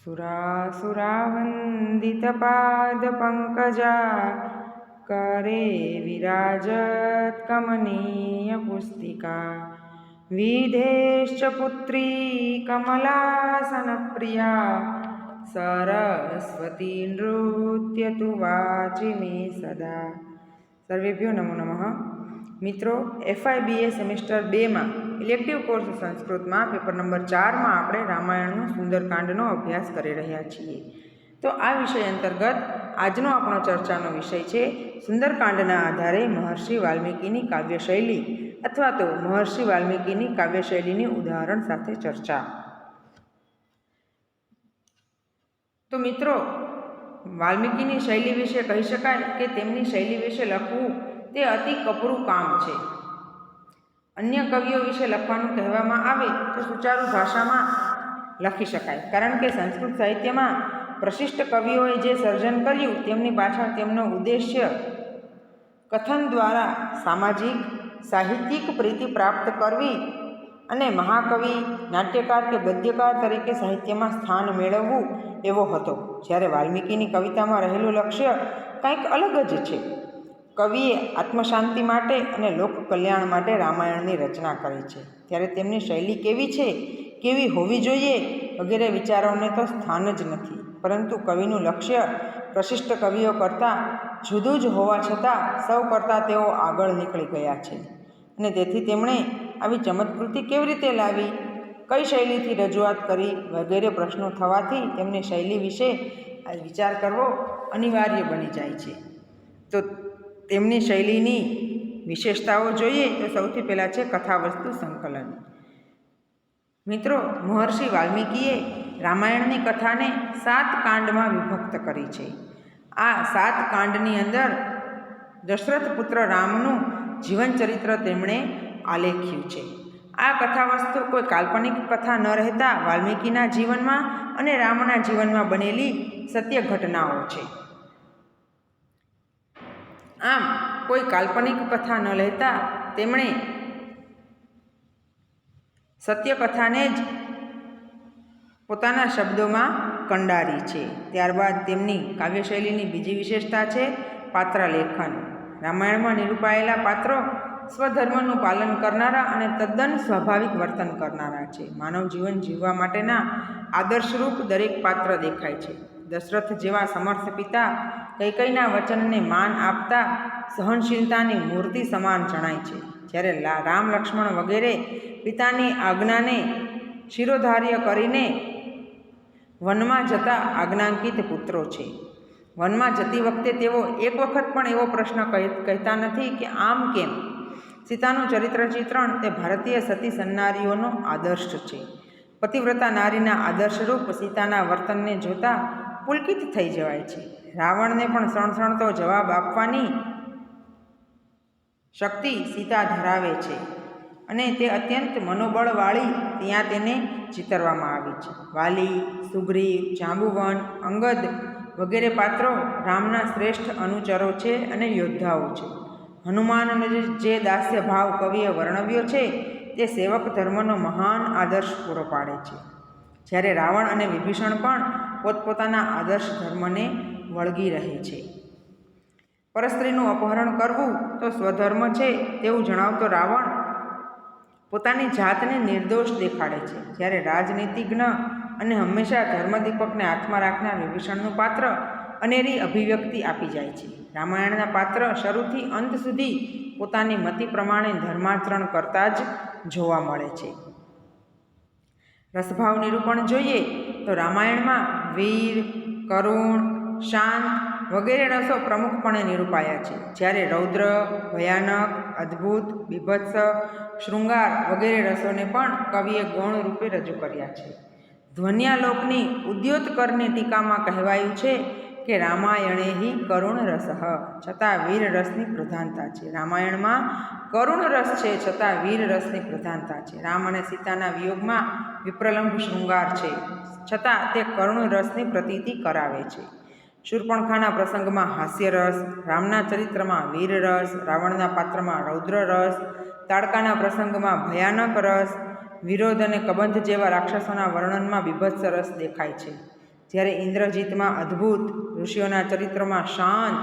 सुरासुरावन्दितपादपङ्कजा करे विराजत कमनीयपुस्तिका विधेश्च पुत्री कमलासनप्रिया सरस्वती नृत्य तु वाचि मे सदा। સર્વેભ્યો નમો નમઃ। મિત્રો, FIBA સેમેસ્ટર 2માં ઇલેક્ટિવ કોર્સ સંસ્કૃતમાં પેપર નંબર 4માં આપણે રામાયણનું સુંદરકાંડનો અભ્યાસ કરી રહ્યા છીએ। તો આ વિષય અંતર્ગત આજનો આપણો ચર્ચાનો વિષય છે સુંદરકાંડના આધારે મહર્ષિ વાલ્મીકીની કાવ્યશૈલી અથવા તો મહર્ષિ વાલ્મીકીની કાવ્યશૈલીની ઉદાહરણ સાથે ચર્ચા। તો મિત્રો, વાલ્મીકીની શૈલી વિશે કહી શકાય કે તેમની શૈલી વિશે લખવું તે અતિ કપરું કામ છે। અન્ય કવિઓ વિશે લખવાનું કહેવામાં આવે તો સુચારુ ભાષામાં લખી શકાય, કારણ કે સંસ્કૃત સાહિત્યમાં પ્રશિષ્ટ કવિઓએ જે સર્જન કર્યું તેમની પાછળ તેમનો ઉદ્દેશ્ય કથન દ્વારા સામાજિક સાહિત્યિક પ્રીતિ પ્રાપ્ત કરવી અને મહાકવિ, નાટ્યકાર કે ગદ્યકાર તરીકે સાહિત્યમાં સ્થાન મેળવવું એવો હતો। જ્યારે વાલ્મીકીની કવિતામાં રહેલું લક્ષ્ય કંઈક અલગ જ છે। કવિએ આત્મશાંતિ માટે અને લોક કલ્યાણ માટે રામાયણની રચના કરી છે, ત્યારે તેમની શૈલી કેવી છે, કેવી હોવી જોઈએ વગેરે વિચારોને તો સ્થાન જ નથી, પરંતુ કવિનું લક્ષ્ય પ્રશિષ્ટ કવિઓ કરતાં જુદું જ હોવા છતાં સૌ કરતાં તેઓ આગળ નીકળી ગયા છે અને તેથી તેમણે આવી ચમત્કૃતિ કેવી રીતે લાવી, કઈ શૈલીથી રજૂઆત કરી વગેરે પ્રશ્નો થવાથી તેમની શૈલી વિશે વિચાર કરવો અનિવાર્ય બની જાય છે। તો તેમની શૈલીની વિશેષતાઓ જોઈએ તો સૌથી પહેલાં છે કથાવસ્તુ સંકલન। મિત્રો, મહર્ષિ વાલ્મીકીએ રામાયણની કથાને 7 કાંડમાં વિભક્ત કરી છે। આ 7 કાંડની અંદર દશરથ પુત્ર રામનું જીવન ચરિત્ર તેમણે આલેખ્યું છે। આ કથાવસ્તુ કોઈ કાલ્પનિક કથા ન રહેતા વાલ્મીકીના જીવનમાં અને રામના જીવનમાં બનેલી સત્ય ઘટનાઓ છે। આમ કોઈ કાલ્પનિક કથા ન લેતા તેમણે સત્ય કથાને જ પોતાના શબ્દોમાં કંડારી છે। ત્યારબાદ તેમની કાવ્યશૈલીની બીજી વિશેષતા છે પાત્રલેખન। રામાયણમાં નિરૂપાયેલા પાત્રો સ્વધર્મનું પાલન કરનારા અને તદ્દન સ્વાભાવિક વર્તન કરનારા છે। માનવ જીવન જીવવા માટેના આદર્શરૂપ દરેક પાત્ર દેખાય છે। દશરથ જેવા સમર્થ પિતા કૈકેયીના વચનને માન આપતા સહનશીલતાની મૂર્તિ સમાન જણાય છે, જ્યારે રામ, લક્ષ્મણ વગેરે પિતાની આજ્ઞાને શિરોધાર્ય કરીને વનમાં જતા આજ્ઞાંકિત પુત્રો છે। વનમાં જતી વખતે તેઓ એક વખત પણ એવો પ્રશ્ન કહેતા નથી કે આમ કેમ। સીતાનું ચરિત્ર ચિત્રણ તે ભારતીય સતી સન્નારીઓનો આદર્શ છે। પતિવ્રતા નારીના આદર્શરૂપ સીતાના વર્તનને જોતા પુલકિત થઈ જવાય છે। રાવણને પણ સણસણતો જવાબ આપવાની શક્તિ સીતા ધરાવે છે અને તે અત્યંત મનોબળવાળી ત્યાં તેને ચિતરવામાં આવી છે। વાલી, સુગ્રીવ, જાંબુવન, અંગદ વગેરે પાત્રો રામના શ્રેષ્ઠ અનુચરો છે અને યોદ્ધાઓ છે। હનુમાનનો જે દાસ્ય ભાવ કવિએ વર્ણવ્યો છે તે સેવક ધર્મનો મહાન આદર્શ પૂરો પાડે છે, જ્યારે રાવણ અને વિભીષણ પણ પોતપોતાના આદર્શ ધર્મને વળગી રહે છે। પરસ્ત્રીનું અપહરણ કરવું તો સ્વધર્મ છે તેવું જણાવતો રાવણ પોતાની જાતને નિર્દોષ દેખાડે છે, જ્યારે રાજનીતિજ્ઞ અને હંમેશા ધર્મદીપકને હાથમાં રાખનાર વિભીષણનું પાત્ર અનેરી અભિવ્યક્તિ આપી જાય છે। રામાયણના પાત્ર શરૂથી અંત સુધી પોતાની મતિ પ્રમાણે ધર્માચરણ કરતા જ જોવા મળે છે। રસભાવ નિરૂપણ જોઈએ તો રામાયણમાં વીર, કરુણ, શાંત વગેરે રસો પ્રમુખપણે નિરૂપાયા છે, જ્યારે રૌદ્ર, ભયાનક, અદ્ભુત, બીભત્સ, શૃંગાર વગેરે રસોને પણ કવિએ ગૌણ રૂપે રજૂ કર્યા છે। ધ્વન્યાલોકની ઉદ્યોતકરની ટીકામાં કહેવાયું છે કે રામાયણે હિ કરુણ રસઃ, છતાં વીર રસની પ્રધાનતા છે। રામાયણમાં કરુણ રસ છે છતાં વીર રસની પ્રધાનતા છે। રામ અને સીતાના વિયોગમાં વિપ્રલંભ શૃંગાર છે, છતાં તે કરુણ રસની પ્રતીતિ કરાવે છે। શૂર્પણખાના પ્રસંગમાં હાસ્યરસ, રામના ચરિત્રમાં વીરરસ, રાવણના પાત્રમાં રૌદ્ર રસ, તાડકાના પ્રસંગમાં ભયાનક રસ, વિરોધ અને કબંધ જેવા રાક્ષસોના વર્ણનમાં બીભત્સ રસ દેખાય છે। જ્યારે ઇન્દ્રજીતમાં અદ્ભુત, ઋષિઓના ચરિત્રોમાં શાંત,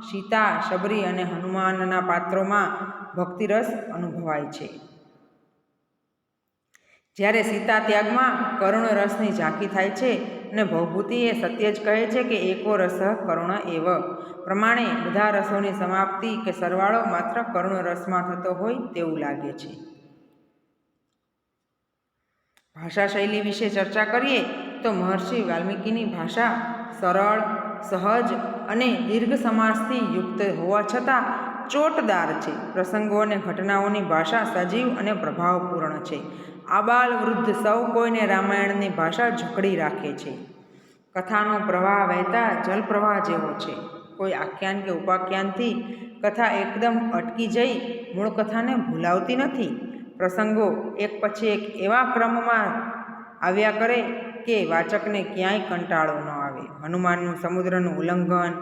સીતા, શબરી અને હનુમાનના પાત્રોમાં ભક્તિરસ અનુભવાય છે. જ્યારે સીતા ત્યાગમાં કરુણ રસની ઝાંખી થાય છે અને ભવભૂતિ એ સત્ય જ કહે છે કે એકો રસ કરુણ એવ. પ્રમાણે બધા રસોની સમાપ્તિ કે સરવાળો માત્ર કરુણ રસમાં થતો હોય તેવું લાગે છે. ભાષા શૈલી વિશે ચર્ચા કરીએ તો મહર્ષિ વાલ્મીકીની ભાષા સરળ, સહજ અને દીર્ઘ સમાસથી યુક્ત હોવા છતાં ચોટદાર છે. પ્રસંગો અને ઘટનાઓની ભાષા સજીવ અને પ્રભાવપૂર્ણ છે. આબાલ વૃદ્ધ સૌ કોઈને રામાયણની ભાષા જકડી રાખે છે. કથાનો પ્રવાહ વહેતા જલપ્રવાહ જેવો છે. કોઈ આખ્યાન કે ઉપાખ્યાનથી કથા એકદમ અટકી જઈ મૂળ કથાને ભૂલાવતી નથી. પ્રસંગો એક પછી એક એવા ક્રમમાં આવ્યા કરે કે વાચકને ક્યાંય કંટાળો ન આવે. હનુમાનનું સમુદ્રનું ઉલ્લંઘન,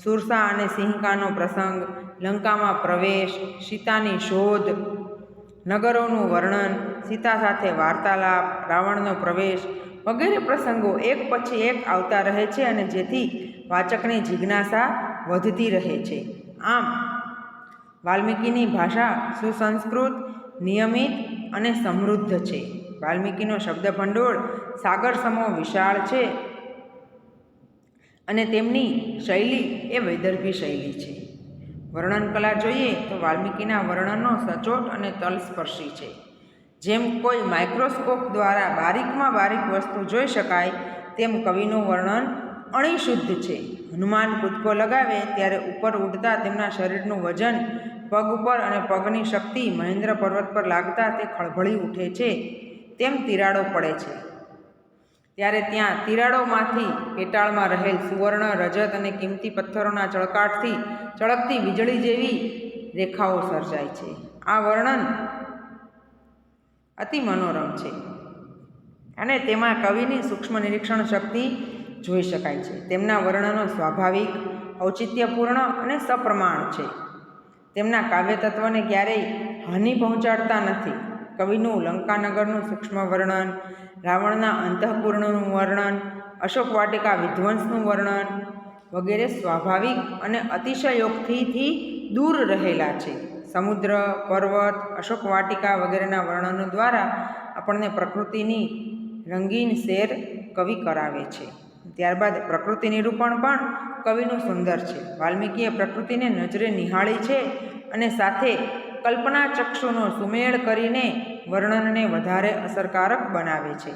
સુરસા અને સિંહકાનો પ્રસંગ, લંકામાં પ્રવેશ, સીતાની શોધ, નગરોનું વર્ણન, સીતા સાથે વાર્તાલાપ, રાવણનો પ્રવેશ વગેરે પ્રસંગો એક પછી એક આવતા રહે છે અને જેથી વાચકની જિજ્ઞાસા વધતી રહે છે. આમ વાલ્મીકીની ભાષા સુસંસ્કૃત, નિયમિત અને સમૃદ્ધ છે. વાલ્મીકીનો શબ્દભંડોળ સાગર સમો વિશાળ છે અને તેમની શૈલી એ વૈદર્ભી શૈલી છે. વર્ણન કલા જોઈએ તો વાલ્મીકીના વર્ણનો સચોટ અને તલસ્પર્શી છે. જેમ કોઈ માઇક્રોસ્કોપ દ્વારા બારીકમાં બારીક વસ્તુ જોઈ શકાય તેમ કવિનું વર્ણન અણિશુદ્ધ છે. હનુમાન કૂદકો લગાવે ત્યારે ઉપર ઉડતા તેમના શરીરનું વજન પગ ઉપર અને પગની શક્તિ મહેન્દ્ર પર્વત પર લાગતા તે ખળભળી ઉઠે છે તેમ તિરાડો પડે છે. ત્યારે ત્યાં તિરાડોમાંથી પેટાળમાં રહેલ સુવર્ણ, રજત અને કિંમતી પથ્થરોના ચળકાટથી ચળકતી વીજળી જેવી રેખાઓ સર્જાય છે. આ વર્ણન અતિ મનોરમ છે અને તેમાં કવિની સૂક્ષ્મ નિરીક્ષણ શક્તિ જોઈ શકાય છે. તેમના વર્ણનો સ્વાભાવિક, ઔચિત્યપૂર્ણ અને સપ્રમાણ છે. તેમના કાવ્ય તત્વને ક્યારેય હાનિ પહોંચાડતા નથી. કવિનું લંકાનગરનું સૂક્ષ્મ વર્ણન, રાવણના અંતઃપુરનું વર્ણન, અશોક વાટિકા વિધ્વંસનું વર્ણન વગેરે સ્વાભાવિક અને અતિશયોક્તિથી દૂર રહેલા છે. સમુદ્ર, પર્વત, અશોક વાટિકા વગેરેના વર્ણનો દ્વારા આપણને પ્રકૃતિની રંગીન સેર કવિ કરાવે છે. ત્યારબાદ પ્રકૃતિ નિરૂપણ પણ કવિનું સુંદર છે. વાલ્મીકીએ પ્રકૃતિને નજરે નિહાળી છે અને સાથે કલ્પના ચક્ષુનો સુમેળ કરીને વર્ણનને વધારે અસરકારક બનાવે છે.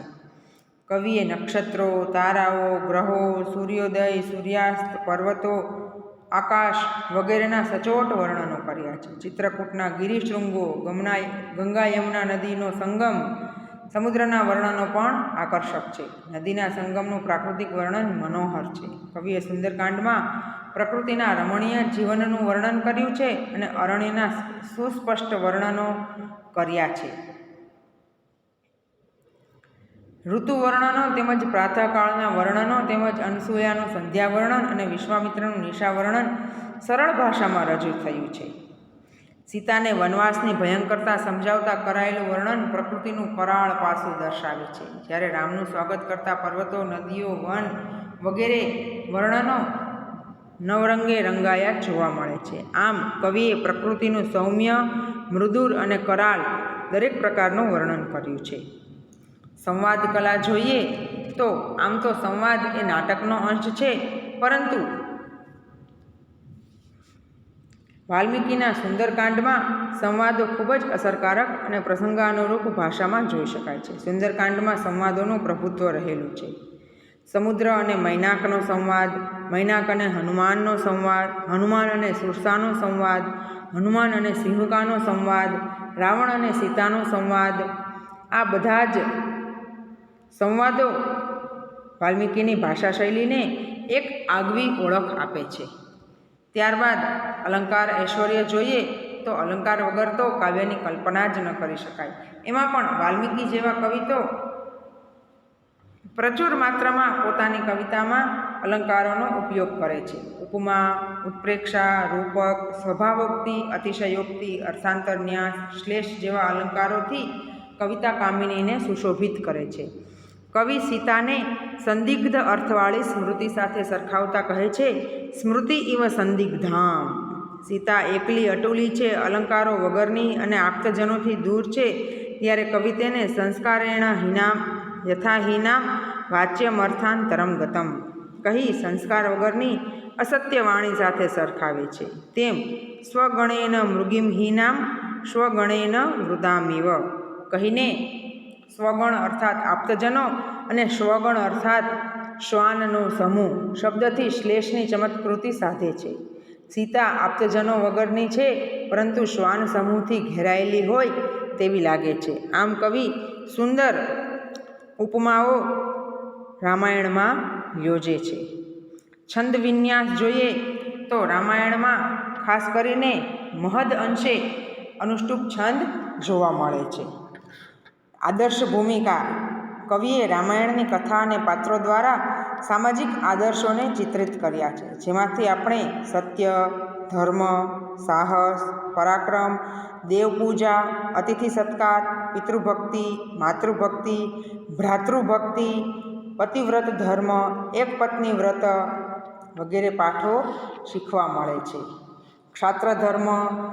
કવિએ નક્ષત્રો, તારાઓ, ગ્રહો, સૂર્યોદય, સૂર્યાસ્ત, પર્વતો, આકાશ વગેરેના સચોટ વર્ણનો કર્યા છે. ચિત્રકૂટના ગિરિશૃંગો, ગંગા યમુના નદીનો સંગમ, સમુદ્રના વર્ણનો પણ આકર્ષક છે. નદીના સંગમનું પ્રાકૃતિક વર્ણન મનોહર છે. કવિએ સુંદરકાંડમાં પ્રકૃતિના રમણીય જીવનનું વર્ણન કર્યું છે અને અરણ્યના સુસ્પષ્ટ વર્ણનો કર્યા છે. ઋતુ વર્ણનો તેમજ પ્રાતઃકાળના વર્ણનો તેમજ અનસૂયાનું સંધ્યા વર્ણન અને વિશ્વામિત્રનું નિશા વર્ણન સરળ ભાષામાં રજૂ થયું છે. સીતાને વનવાસની ભયંકરતા સમજાવતા કરાયેલું વર્ણન પ્રકૃતિનું કરાળ પાસું દર્શાવે છે. જ્યારે રામનું સ્વાગત કરતા પર્વતો, નદીઓ, વન વગેરે વર્ણનો નવરંગે રંગાયા જોવા મળે છે. આમ કવિએ પ્રકૃતિનું સૌમ્ય, મૃદુર અને કરાલ દરેક પ્રકારનું વર્ણન કર્યું છે. સંવાદ કલા જોઈએ તો આમ તો સંવાદ એ નાટકનો અંશ છે, પરંતુ વાલ્મીકીના સુંદરકાંડમાં સંવાદો ખૂબ જ અસરકારક અને પ્રસંગાનુરૂપ ભાષામાં જોઈ શકાય છે. સુંદરકાંડમાં સંવાદોનું પ્રભુત્વ રહેલું છે. સમુદ્ર અને મૈનાકનો સંવાદ, મૈનાક અને હનુમાનનો સંવાદ, હનુમાન અને સુરસાનો સંવાદ, હનુમાન અને સિંહકાનો સંવાદ, રાવણ અને સીતાનો સંવાદ, આ બધા જ સંવાદો વાલ્મીકીની ભાષા શૈલીને એક આગવી ઓળખ આપે છે. ત્યારબાદ અલંકાર ઐશ્વર્ય જોઈએ તો અલંકાર વગર તો કાવ્યની કલ્પના જ ન કરી શકાય. એમાં પણ વાલ્મીકી જેવા કવિ તો પ્રચુર માત્રામાં પોતાની કવિતામાં અલંકારોનો ઉપયોગ કરે છે. ઉપમા, ઉત્પ્રેક્ષા, રૂપક, સ્વભાવોક્તિ, અતિશયોક્તિ, અર્થાંતરન્યાસ, શ્લેષ જેવા અલંકારોથી કવિતા કામિનીને સુશોભિત કરે છે. કવિ સીતાને સંદિગ્ધ અર્થવાળી સ્મૃતિ સાથે સરખાવતા કહે છે, સ્મૃતિ ઇવ સંદિગ્ધામ. સીતા એકલી અટુલી છે, અલંકારો વગરની અને આપ્તજનોથી દૂર છે, ત્યારે કવિ તેને સંસ્કારેણ હીનામ યથાહીનામ વાચ્યમર્થાંતરમ ગતમ કહી સંસ્કાર વગરની અસત્ય વાણી સાથે સરખાવે છે. તેમ સ્વગણેન મૃગીમહીનામ સ્વગણેન વૃદામિવ કહીને સ્વગણ અર્થાત આપ્તજનો અને સ્વગણ અર્થાત શ્વાનનો સમૂહ શબ્દથી શ્લેષની ચમત્કૃતિ સાધે છે. સીતા આપ્તજનો વગરની છે, પરંતુ શ્વાન સમૂહથી ઘેરાયેલી હોય તેવી લાગે છે. આમ કવિ સુંદર ઉપમાઓ રામાયણમાં યોજે છે. છંદ વિન્યાસ જોઈએ તો રામાયણમાં ખાસ કરીને મહદ અંશે અનુષ્ટુપ છંદ જોવા મળે છે. આદર્શ ભૂમિકા કવિએ રામાયણની કથા અને પાત્રો દ્વારા સામાજિક આદર્શોને ચિત્રિત કર્યા છે, જેમાંથી આપણે સત્ય, ધર્મ, સાહસ, પરાક્રમ, દેવપૂજા, અતિથિ સત્કાર, પિતૃભક્તિ, માતૃભક્તિ, ભ્રાતૃભક્તિ, પતિવ્રત ધર્મ, એક પત્ની વ્રત વગેરે પાઠો શીખવા મળે છે. ક્ષાત્ર ધર્મ,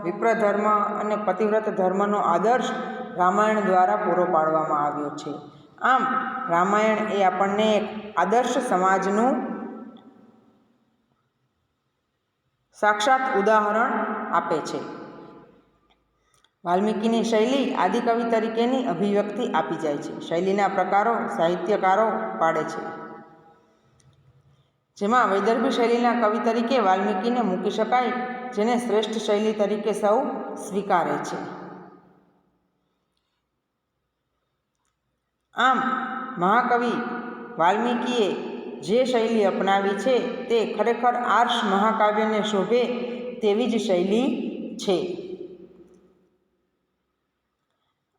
વિપ્ર ધર્મ અને પતિવ્રત ધર્મનો આદર્શ રામાયણ દ્વારા પૂરો પાડવામાં આવ્યો છે. આમ રામાયણ એ આપણને એક આદર્શ સમાજનું સાક્ષાત ઉદાહરણ આપે છે. વાલ્મીકીની શૈલી આદિકવિ તરીકેની અભિવ્યક્તિ આપી જાય છે. શૈલીના પ્રકારો સાહિત્યકારો પાડે છે, જેમાં વૈદર્ભી શૈલીના કવિ તરીકે વાલ્મીકીને મૂકી શકાય, જેને શ્રેષ્ઠ શૈલી તરીકે સૌ સ્વીકારે છે. આમ મહાકવિ વાલ્મીકીએ જે શૈલી અપનાવી છે તે ખરેખર આર્ષ મહાકાવ્યને શોભે તેવી જ શૈલી છે.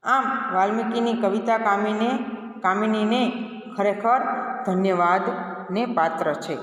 આમ વાલ્મીકીની કવિતા કામિનીને ખરેખર ધન્યવાદને પાત્ર છે.